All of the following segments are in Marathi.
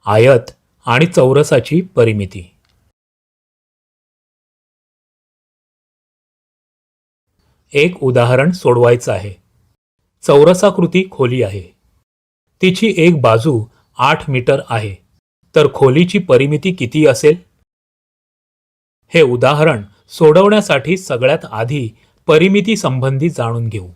आयत आणि चौरसाची परिमिती. एक उदाहरण सोडवायचं आहे. चौरसाकृती खोली आहे. तिची एक बाजू 8 मीटर आहे. तर खोलीची परिमिती किती असेल? हे उदाहरण सोडवण्यासाठी सगळ्यात आधी परिमिती संबंधी जाणून घेऊ.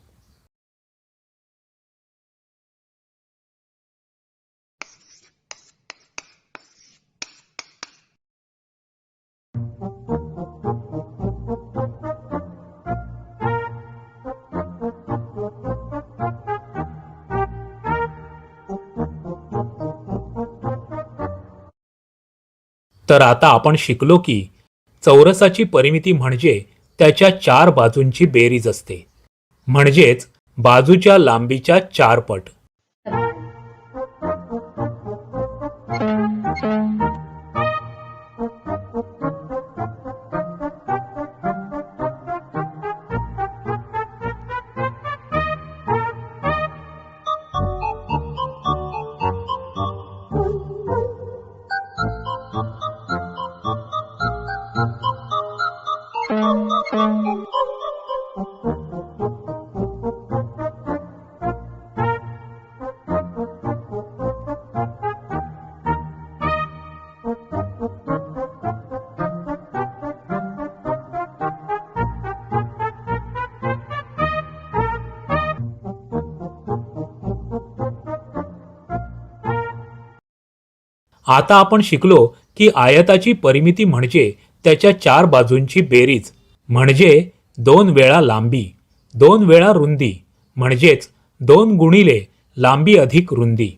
तर आता आपण शिकलो की चौरसाची परिमिती म्हणजे त्याच्या 4 बाजूंची बेरीज असते, म्हणजेच बाजूच्या लांबीच्या 4 पट. आता आपण शिकलो की आयताची परिमिती म्हणजे त्याच्या 4 बाजूंची बेरीज, म्हणजे 2 वेळा लांबी 2 वेळा रुंदी, म्हणजेच 2 गुणिले लांबी अधिक रुंदी.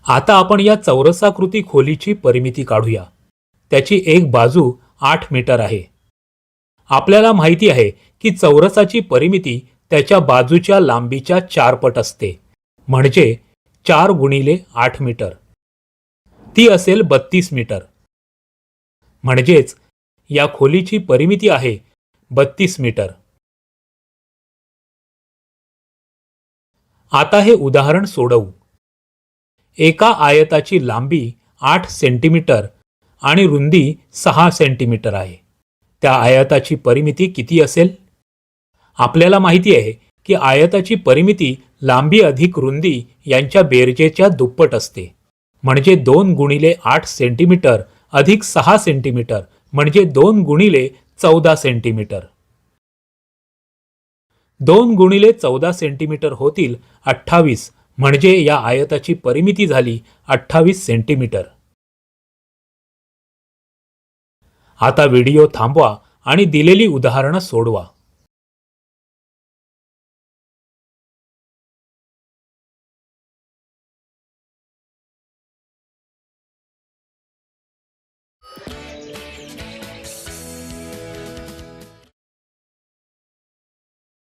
आता आपण या चौरसाकृती खोलीची परिमिती काढूया. त्याची एक बाजू 8 मीटर आहे. आपल्याला माहिती आहे की चौरसाची परिमिती त्याच्या बाजूच्या लांबीच्या 4 पट असते, म्हणजे 4 गुणिले 8 मीटर. ती असेल 32 मीटर. म्हणजेच या खोलीची परिमिती आहे 32 मीटर. आता हे उदाहरण सोडवू. एका आयताची लांबी 8 सेंटीमीटर आणि रुंदी 6 सेंटीमीटर आहे. त्या आयताची परिमिती किती असेल? आपल्याला माहिती आहे की आयताची परिमिती लांबी अधिक रुंदी यांच्या बेरजेच्या दुप्पट असते, म्हणजे 2 गुणिले 8 सेंटीमीटर अधिक 6 सेंटीमीटर, म्हणजे 2 गुणिले 14 सेंटीमीटर. 2 गुणिले 14 सेंटीमीटर होतील 28, म्हणजे या आयताची परिमिती झाली 28 सेंटीमीटर. आता व्हिडिओ थांबवा आणि दिलेली उदाहरणं सोडवा.